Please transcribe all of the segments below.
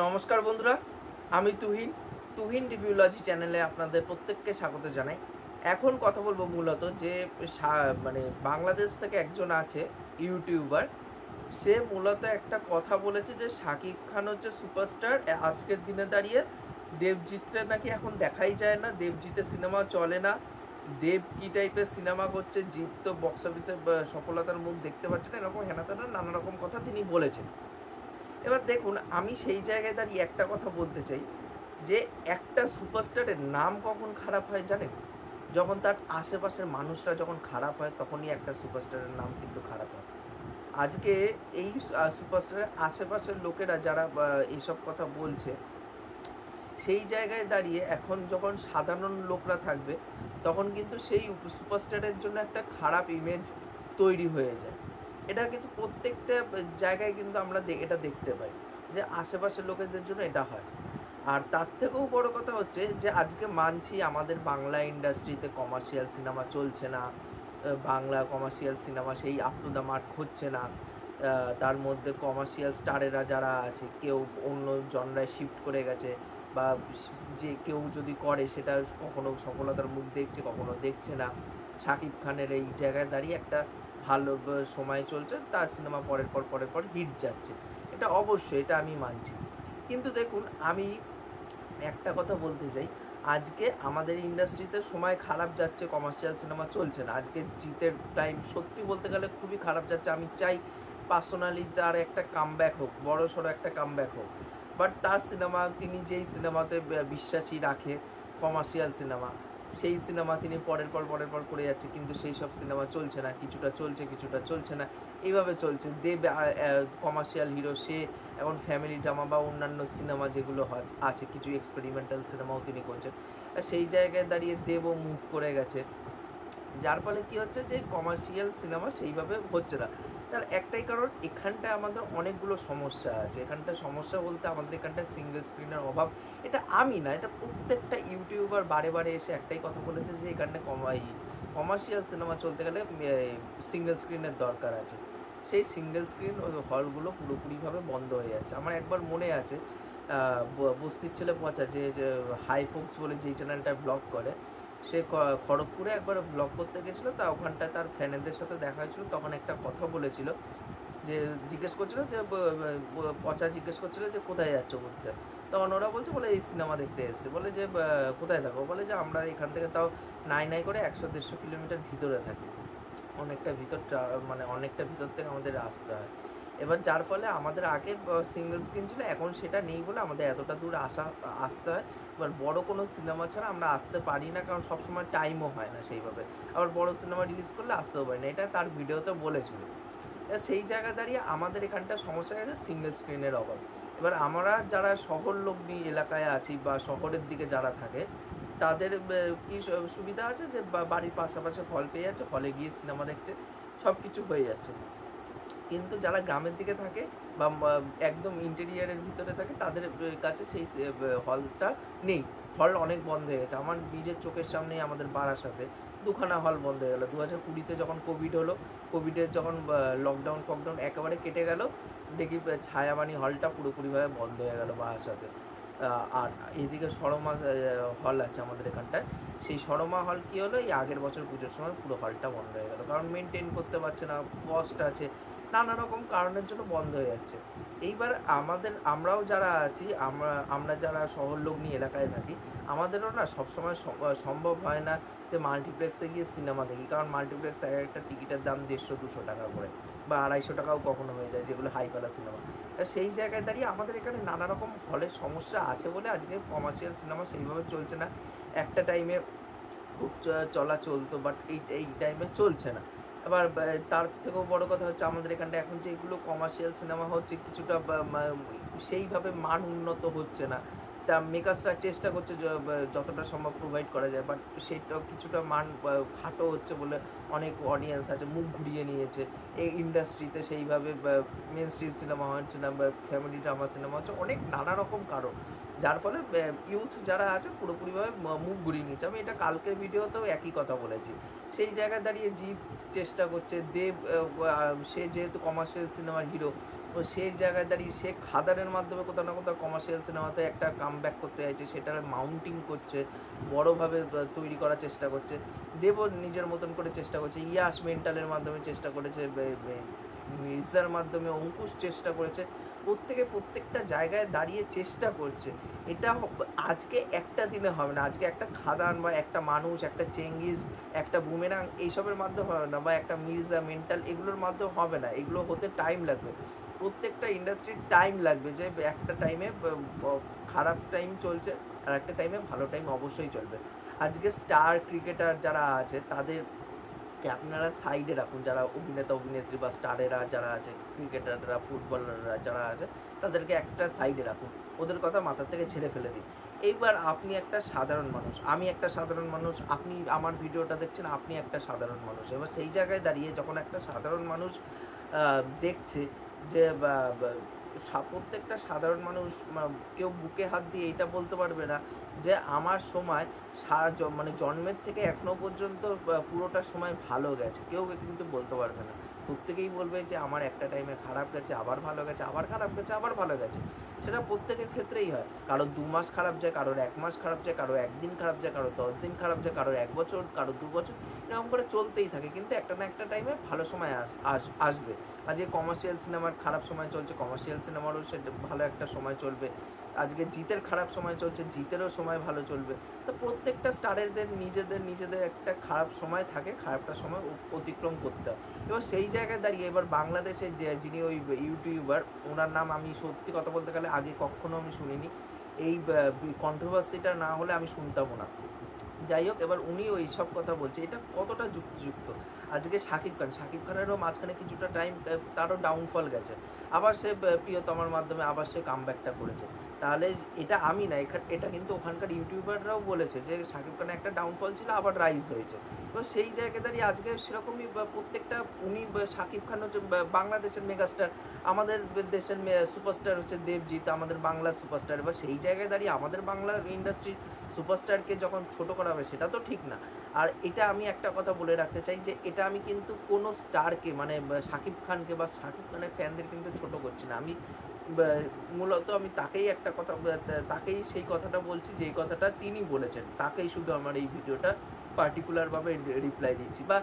নমস্কার বন্ধুরা, আমি তুহিন রিভিউলজি চ্যানেলে আপনাদের প্রত্যেককে স্বাগত জানাই। এখন কথা বলবো মূলত যে মানে বাংলাদেশ থেকে একজন আছে ইউটিউবার। সে মূলত একটা কথা বলেছে যে শাকিব খান হচ্ছে সুপারস্টার। আজকের দিনে দাঁড়িয়ে দেবজিৎরে নাকি এখন দেখাই যায় না, দেবজিতের সিনেমা চলে না। দেব কি টাইপের সিনেমা করছে, জিৎ তো বক্স অফিসে সফলতার মুখ দেখতে পাচ্ছে না, এরকম হেনাতেনা নানা রকম কথা তিনি বলেছেন। এবার দেখুন, আমি সেই জায়গায় দাঁড়িয়ে একটা কথা বলতে চাই যে একটা সুপারস্টারের নাম কখন খারাপ হয় জানেন? যখন তার আশেপাশের মানুষরা যখন খারাপ হয় তখনই একটা সুপারস্টারের নাম কিন্তু খারাপ হয়। আজকে এই সুপারস্টারের আশেপাশের লোকেরা যারা এইসব কথা বলছে, সেই জায়গায় দাঁড়িয়ে এখন যখন সাধারণ লোকরা থাকবে তখন কিন্তু সেই সুপারস্টারের জন্য একটা খারাপ ইমেজ তৈরি হয়ে যায়। এটা কিন্তু প্রত্যেকটা জায়গায় কিন্তু আমরা এটা দেখতে পাই যে আশেপাশের লোকেদের জন্য এটা হয়। আর তার থেকেও বড় কথা হচ্ছে যে আজকে মানছি আমাদের বাংলা ইন্ডাস্ট্রিতে কমার্শিয়াল সিনেমা চলছে না, বাংলা কমার্শিয়াল সিনেমা সেই আপ টু দ্য মার্ক হচ্ছে না। তার মধ্যে কমার্শিয়াল স্টারেরা যারা আছে কেউ অন্য জনরায় শিফট করে গেছে, বা যে কেউ যদি করে সেটা কখনো সফলতার মুখ দেখছে, কখনো দেখছে না। শাকিব খানের এই জায়গায় দাঁড়িয়ে একটা ভালো সময় চলছে, তার সিনেমা পরের পর হিট যাচ্ছে, এটা অবশ্যই, এটা আমি মানছি। কিন্তু দেখুন, আমি একটা কথা বলতে চাই, আজকে আমাদের ইন্ডাস্ট্রিতে সময় খারাপ যাচ্ছে, কমার্শিয়াল সিনেমা চলছে না। আজকে জিতের টাইম সত্যি বলতে গেলে খুবই খারাপ যাচ্ছে। আমি চাই পার্সোনালি তার একটা কামব্যাক হোক, বড় সড়ো একটা কামব্যাক হোক। বাট তার সিনেমা, তিনি যেই সিনেমাতে বিশ্বাসী রাখে, কমার্শিয়াল সিনেমা, সেই সিনেমা তিনি পরের পর করে যাচ্ছে, কিন্তু সেই সব সিনেমা চলছে না। কিছুটা চলছে, কিছুটা চলছে না, এইভাবে চলছে। দেব কমার্শিয়াল হিরো, সে এখন ফ্যামিলি ড্রামা বা অন্যান্য সিনেমা যেগুলো আছে, কিছু এক্সপেরিমেন্টাল সিনেমাও তিনি করছেন। সেই জায়গায় দাঁড়িয়ে দেবও মুভ করে গেছে, যার ফলে কি হচ্ছে যে কমার্শিয়াল সিনেমা সেইভাবে হচ্ছে না। তার একটাই কারণ, এখানটায় আমাদের অনেকগুলো সমস্যা আছে। এখানটা সমস্যা বলতে আমাদের এখানটায় সিঙ্গেল স্ক্রিনের অভাব। এটা আমি না, এটা প্রত্যেকটা ইউটিউবার বারে এসে একটাই কথা বলেছে যে এখানে কমার্শিয়াল সিনেমা চলতে গেলে সিঙ্গেল স্ক্রিনের দরকার আছে। সেই সিঙ্গেল স্ক্রিন হলগুলো পুরোপুরিভাবে বন্ধ হয়ে যাচ্ছে। আমার একবার মনে আছে, বস্তির ছেলে পচা, যে হাই ফোক্স বলে যেই চ্যানেলটা ব্লগ করে, সে খড়গপুরে একবার ব্লগ করতে গেছিলো। তা ওখানটায় তার ফ্যানেদের সাথে দেখা হয়েছিল। তখন একটা কথা বলেছিল যে, জিজ্ঞেস করছিল যে পচা জিজ্ঞেস করছিল যে কোথায় যাচ্ছ ঘুরতে। তখন ওরা বলছে, বলে এই সিনেমা দেখতে এসছে। বলে যে কোথায় থাকো? বলে যে আমরা এখান থেকে তাও নাই করে 100-150 কিলোমিটার ভিতরে থাকি, অনেকটা মানে অনেকটা ভিতর থেকে আমাদের আসতে হয়। এবার যার ফলে আমাদের আগে সিঙ্গেল স্ক্রিন ছিল, এখন সেটা নেই বলে আমাদের এতটা দূর আসতে হয়। এবার বড় কোনো সিনেমা ছাড়া আমরা আসতে পারি না, কারণ সবসময় টাইমও হয় না সেইভাবে। আবার বড় সিনেমা রিলিজ করলে আসতেও পারি না, এটা তার ভিডিওতে বলেছিল। সেই জায়গায় দাঁড়িয়ে আমাদের এখানটা সমস্যা গেছে সিঙ্গেল স্ক্রিনের অভাব। এবার আমরা যারা শহর লগ্নি এলাকায় আছি বা শহরের দিকে যারা থাকে, তাদের কি সুবিধা আছে যে বাড়ির পাশাপাশি হল পেয়ে যাচ্ছে, হলে গিয়ে সিনেমা দেখছে, সব কিছু হয়ে যাচ্ছে। কিন্তু যারা গ্রামের দিকে থাকে বা একদম ইন্টেরিয়ারের ভিতরে থাকে, তাদের কাছে সেই হলটা নেই। হল অনেক বন্ধ হয়ে গেছে। আমার নিজের চোখের সামনেই আমাদের বারাসাতে দুখানা হল বন্ধ হয়ে গেলো। 2020-তে যখন কোভিড হলো, কোভিডের যখন লকডাউন ফকডাউন একেবারে কেটে গেল, দেখি ছায়াবাণী হলটা পুরোপুরিভাবে বন্ধ হয়ে গেল বারাসাতে। আর এইদিকে সরমা হল আছে আমাদের এখানটায়। সেই সরমা হল কী হলো, এই আগের বছর পুজোর সময় পুরো হলটা বন্ধ হয়ে গেল, কারণ মেনটেন করতে পারছে না, কস্ট আছে, নানা রকম কারণের জন্য বন্ধ হয়ে যাচ্ছে। এইবার আমরাও যারা আছি, আমরা যারা শহরলগ্নি এলাকায় থাকি, আমাদেরও না সবসময় সম্ভব হয় না যে মাল্টিপ্লেক্সে গিয়ে সিনেমা দেখি, কারণ মাল্টিপ্লেক্স একটা টিকিটের দাম 150-200 টাকা করে, বা 250 টাকাও কখনো হয়ে যায়, যেগুলো হাইপালা সিনেমা। সেই জায়গায় দাঁড়িয়ে আমাদের এখানে নানা রকম হলের সমস্যা আছে বলে আজকে কমার্শিয়াল সিনেমা সেইভাবে চলছে না। একটা টাইমে খুব চলা চলতো, বাট এই টাইমে চলছে না। আবার তার থেকেও বড় কথা হচ্ছে, আমাদের এখানটা এখন যে এগুলো কমার্শিয়াল সিনেমা হচ্ছে, কিছুটা সেইভাবে মান উন্নত হচ্ছে না। তা মেকার্সরা চেষ্টা করছে যতটা সম্ভব প্রোভাইড করা যায়, বাট সেটাও কিছুটা মান খাটো হচ্ছে বলে অনেক অডিয়েন্স আছে মুখ ঘুরিয়ে নিয়েছে। এই ইন্ডাস্ট্রিতে সেইভাবে মেন স্ট্রিম সিনেমা হচ্ছে না, বা ফ্যামিলি ড্রামা সিনেমা হচ্ছে, অনেক নানা রকম কারণ, যার ফলে ইউথ যারা আছে পুরোপুরিভাবে মুখ ঘুরিয়ে নিচ্ছে। আমি এটা কালকের ভিডিওতেও একই কথা বলেছি। সেই জায়গায় দাঁড়িয়ে জিৎ চেষ্টা করছে, দেব সে যেহেতু কমার্শিয়াল সিনেমার হিরো, তো সেই জায়গায় দাঁড়িয়ে সে খাদানের মাধ্যমে কোথাও না কোথাও কমার্শিয়াল সিনেমাতে একটা কামব্যাক করতে চাইছে, সেটার মাউন্টিং করছে, বড়োভাবে তৈরি করার চেষ্টা করছে। দেবও নিজের মতন করে চেষ্টা করছে, ইয়াস মেন্টালের মাধ্যমে চেষ্টা করেছে, মির্জার মাধ্যমে অঙ্কুশ চেষ্টা করেছে, প্রত্যেকে প্রত্যেকটা জায়গায় দাঁড়িয়ে চেষ্টা করছে। এটা আজকে একটা দিনে হবে না, আজকে একটা খাদান বা একটা মানুষ, একটা চেঙ্গিজ, একটা বুমেরাং এইসবের মাধ্যমে হবে না, বা একটা মির্জা মেন্টাল এগুলোর মাধ্যমে হবে না, এগুলো হতে টাইম লাগবে। প্রত্যেকটা ইন্ডাস্ট্রির টাইম লাগবে, যে একটা টাইমে খারাপ টাইম চলছে আর একটা টাইমে ভালো টাইম অবশ্যই চলবে। আজকে স্টার ক্রিকেটার যারা আছে তাদেরকে আপনারা সাইডে রাখুন, যারা অভিনেতা অভিনেত্রী বা স্টারেরা যারা আছে, ক্রিকেটাররা ফুটবলাররা যারা আছে, তাদেরকে একটা সাইডে রাখুন, ওদের কথা মাথা থেকে ছেড়ে ফেলে দিন। এইবার আপনি একটা সাধারণ মানুষ, আমি একটা সাধারণ মানুষ, আপনি আমার ভিডিওটা দেখছেন, আপনি একটা সাধারণ মানুষ। এবার সেই জায়গায় দাঁড়িয়ে যখন একটা সাধারণ মানুষ দেখছে যে প্রত্যেকটা সাধারণ মানুষ কেউ বুকে হাত দিয়ে এইটা বলতে পারবে না যে আমার সময় মানে জন্মের থেকে এখনো পর্যন্ত পুরোটা সময় ভালো গেছে, কেউ কিন্তু বলতে পারবে না। প্রত্যেকেই বলবে যে আমার একটা টাইমে খারাপ গেছে, আবার ভালো গেছে, আবার খারাপ গেছে, আবার ভালো গেছে। সেটা প্রত্যেকের ক্ষেত্রেই হয়, কারোর 2 মাস খারাপ যায়, কারোর 1 মাস খারাপ যায়, কারো 1 দিন খারাপ যায়, কারো 10 দিন খারাপ যায়, কারোর 1 বছর, কারো 2 বছর, এরকম করে চলতেই থাকে। কিন্তু একটা না একটা টাইমে ভালো সময় আসবে। আজকে কমার্শিয়াল সিনেমার খারাপ সময় চলছে, কমার্শিয়াল সিনেমারও সে ভালো একটা সময় চলবে। আজকে জিতের খারাপ সময় চলছে, জিতেরও সময় ভালো চলবে। তো প্রত্যেকটা স্টারেরদের নিজেদের একটা খারাপ সময় থাকে, খারাপটা সময় অতিক্রম করতে হয়। এবার সেই জায়গায় দাঁড়িয়ে এবার বাংলাদেশে যে যিনি ওই ইউটিউবার, ওনার নাম আমি সত্যি কথা বলতে গেলে আগে কখনো আমি শুনিনি, এই কন্ট্রোভার্সিটা না হলে আমি শুনতামও না। যাই হোক, এবার উনি ওই সব কথা বলছে, এটা কতটা যুক্তিযুক্ত? আজকে শাকিব খানেরও মাঝখানে কিছুটা টাইম তারও ডাউনফল গেছে, আবার সে প্রিয়তমার মাধ্যমে আবার সে কামব্যাকটা করেছে। তাহলে এটা আমি না, এটা কিন্তু ওখানকার ইউটিউবাররাও বলেছে যে শাকিব খানের একটা ডাউনফল ছিল, আবার রাইজ হয়েছে। এবার সেই জায়গায় দাঁড়িয়ে আজকে সেরকমই প্রত্যেকটা উনি শাকিব খান হচ্ছে বাংলাদেশের মেগাস্টার, আমাদের দেশের সুপারস্টার হচ্ছে দেবজিৎ, আমাদের বাংলার সুপারস্টার। এবার সেই জায়গায় দাঁড়িয়ে আমাদের বাংলা ইন্ডাস্ট্রির সুপারস্টারকে যখন ছোট করা হবে, সেটা তো ঠিক না। আর এটা আমি একটা কথা বলে রাখতে চাই যে এটা আমি কিন্তু কোনো স্টারকে মানে শাকিব খানকে বা শাকিব খানের ফ্যানদের কিন্তু ছোট করছি না, আমি মূলত আমি তাকেই একটা কথা তাকেই সেই কথাটা বলছি যেই কথাটা তিনি বলেছেন, তাকেই শুধু আমার এই ভিডিওটা পার্টিকুলারভাবে রিপ্লাই দিচ্ছি। বা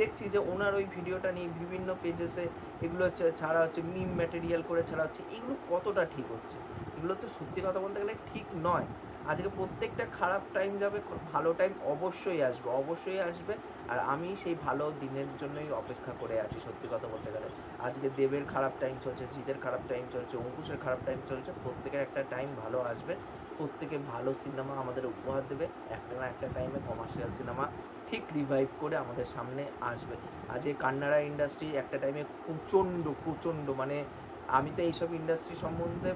দেখছি যে ওনার ওই ভিডিওটা নিয়ে বিভিন্ন পেজেসে এগুলো হচ্ছে ছাড়া হচ্ছে, মিম ম্যাটেরিয়াল করে ছাড়া হচ্ছে, এগুলো কতটা ঠিক হচ্ছে? এগুলো তো সত্যি কথা বলতে গেলে ঠিক নয়। আজকে প্রত্যেকটা খারাপ টাইম যাবে, ভালো টাইম অবশ্যই আসবে, অবশ্যই আসবে। আর আমি সেই ভালো দিনের জন্যই অপেক্ষা করে আছি সত্যি কথা বলতে গেলে। আজকে দেবের খারাপ টাইম চলছে, জিতের খারাপ টাইম চলছে, অঙ্কুশের খারাপ টাইম চলছে, প্রত্যেকের একটা টাইম ভালো আসবে, প্রত্যেকে ভালো সিনেমা আমাদের উপহার দেবে, একটা না একটা টাইমে কমার্শিয়াল সিনেমা ঠিক রিভাইভ করে আমাদের সামনে আসবে। আজকে কান্নাড়া ইন্ডাস্ট্রি একটা টাইমে প্রচণ্ড মানে আমি তো এইসব ইন্ডাস্ট্রি সম্বন্ধে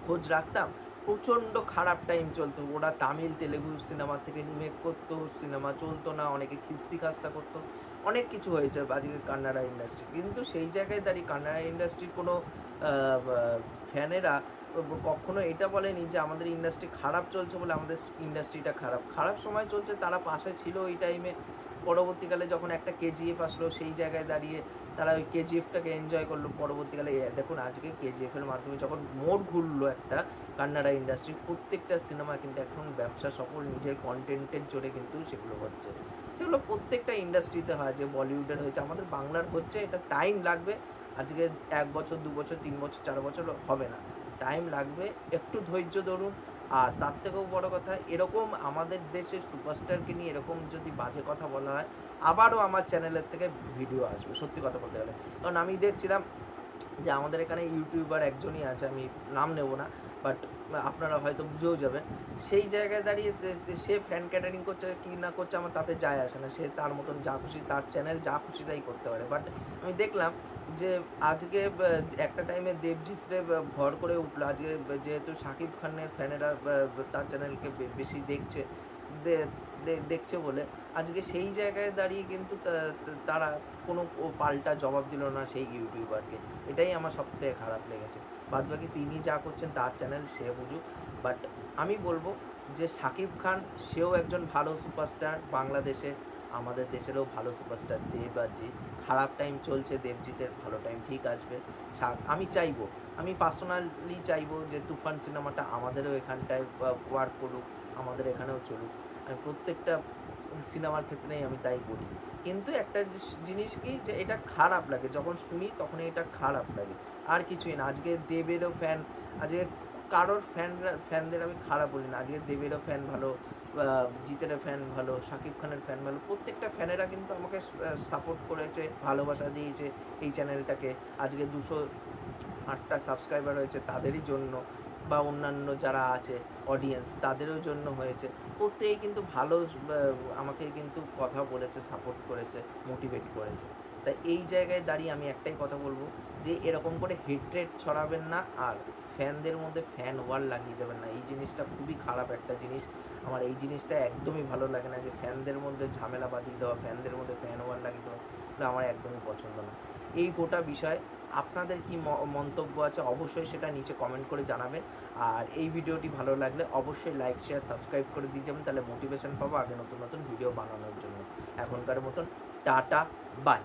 খোঁজ রাখতাম, প্রচণ্ড খারাপ টাইম চলতো, ওরা তামিল তেলেগু সিনেমা থেকে রিমেক করতো, সিনেমা চলতো না, অনেকে খিস্তি খাস্তা করতো, অনেক কিছু হয়েছে আজকে কান্নাড়া ইন্ডাস্ট্রি। কিন্তু সেই জায়গায় দাঁড়িয়ে কান্নাড়া ইন্ডাস্ট্রির কোনো ফ্যানেরা কখনো এটা বলেনি যে আমাদের ইন্ডাস্ট্রি খারাপ চলছে বলে আমাদের ইন্ডাস্ট্রিটা খারাপ সময় চলছে, তারা পাশে ছিল ওই টাইমে। পরবর্তীকালে যখন একটা কেজিএফ আসলো, সেই জায়গায় দাঁড়িয়ে তারা ওই কেজিএফটাকে এনজয় করলো। পরবর্তীকালে দেখুন আজকে কেজিএফের মাধ্যমে যখন মোড় ঘুরলো একটা কান্নাড়া ইন্ডাস্ট্রি, প্রত্যেকটা সিনেমা কিন্তু এখন ব্যবসা সফল, নিজের কন্টেন্টের জোরে কিন্তু সেগুলো হচ্ছে। সেগুলো প্রত্যেকটা ইন্ডাস্ট্রিতে হয়, যে বলিউডের হয়েছে, আমাদের বাংলার হচ্ছে, এটা টাইম লাগবে। আজকে 1 বছর 2 বছর 3 বছর 4 বছর হবে না, টাইম লাগবে, একটু ধৈর্য ধরুন। আর তার থেকেও বড় কথা, এরকম আমাদের দেশের সুপারস্টারকে নিয়ে এরকম যদি বাজে কথা বলা হয়, আবারও আমার চ্যানেলের থেকে ভিডিও আসবে সত্যি কথা বলতে গেলে। কারণ আমি দেখছিলাম যে আমাদের এখানে ইউটিউবার একজনই আছে, আমি নাম নেব না, বাট আপনারা হয়তো বুঝেও যাবেন। সেই জায়গায় দাঁড়িয়ে সে ফ্যান ক্যাটারিং করছে কি না করছে আমার তাতে যায় আসে না, সে তার মতন যা খুশি, তার চ্যানেল যা খুশি তাই করতে পারে। বাট আমি দেখলাম যে আজকে একটা টাইমে দেবজিৎরে ভর করে উঠলো, আজকে যেহেতু শাকিব খানের ফ্যানেরা তার চ্যানেলকে বেশি দেখছে বলে আজকে সেই জায়গায় দাঁড়িয়ে কিন্তু তারা কোনো পাল্টা জবাব দিল না সেই ইউটিউবারকে। এটাই আমার সবথেকে খারাপ লেগেছে। বাদবাকি তিনি যা করছেন তার চ্যানেল সে বুঝুক, বাট আমি বলবো যে শাকিব খান সেও একজন ভালো সুপারস্টার বাংলাদেশের। আমাদের দেশেরও ভালো সুপারস্টার দেব আর জিৎ, খারাপ টাইম চলছে, দেবজিতের ভালো টাইম ঠিক আসবে। আমি চাইবো, আমি পার্সোনালি চাইবো যে তুফান সিনেমাটা আমাদেরও এখানটায় ওয়ার্ক করুক, আমাদের এখানেও চলুক। আমি প্রত্যেকটা সিনেমার ক্ষেত্রেই আমি তাই বলি। কিন্তু একটা জিনিস কি, যে এটা খারাপ লাগে যখন শুনি, তখন এটা খারাপ লাগে, আর কিছুই না। আজকে দেবেরও ফ্যান, আজকে কারোর ফ্যানদের আমি খারাপ বলি না। আজকে দেবেরও ফ্যান ভালো, জিতেরও ফ্যান ভালো, শাকিব খানের ফ্যান ভালো, প্রত্যেকটা ফ্যানেরা কিন্তু আমাকে সাপোর্ট করেছে, ভালোবাসা দিয়েছে এই চ্যানেলটাকে। আজকে 208টা সাবস্ক্রাইবার হয়েছে তাদেরই জন্য, বা অন্যান্য যারা আছে অডিয়েন্স তাদেরও জন্য হয়েছে। প্রত্যেকেই কিন্তু ভালো আমাকে কিন্তু কথা বলেছে, সাপোর্ট করেছে, মোটিভেট করেছে। তাই এই জায়গায় দাঁড়িয়ে আমি একটাই কথা বলবো, যে এরকম করে হেট্রেট ছড়াবেন না, আর ফ্যানদের মধ্যে ফ্যান ওয়ার লাগিয়ে দেবেন না। এই জিনিসটা খুবই খারাপ একটা জিনিস। আমার এই জিনিসটা একদমই ভালো লাগে না, যে ফ্যানদের মধ্যে ঝামেলা বাঁধিয়ে দেওয়া, ফ্যানদের মধ্যে ফ্যান ওয়ার লাগিয়ে দেওয়া, এটা আমার একদমই পছন্দ না। এই গোটা বিষয় আপনাদের কি মন্তব্য আছে, অবশ্যই সেটা নিচে কমেন্ট করে জানাবেন। আর এই ভিডিওটি ভালো লাগলে অবশ্যই লাইক, শেয়ার, সাবস্ক্রাইব করে দিয়ে যাবেন, তাহলে মোটিভেশন পাবো আগে নতুন নতুন ভিডিও বানানোর জন্য। এখনকার মতন টাটা, বাই।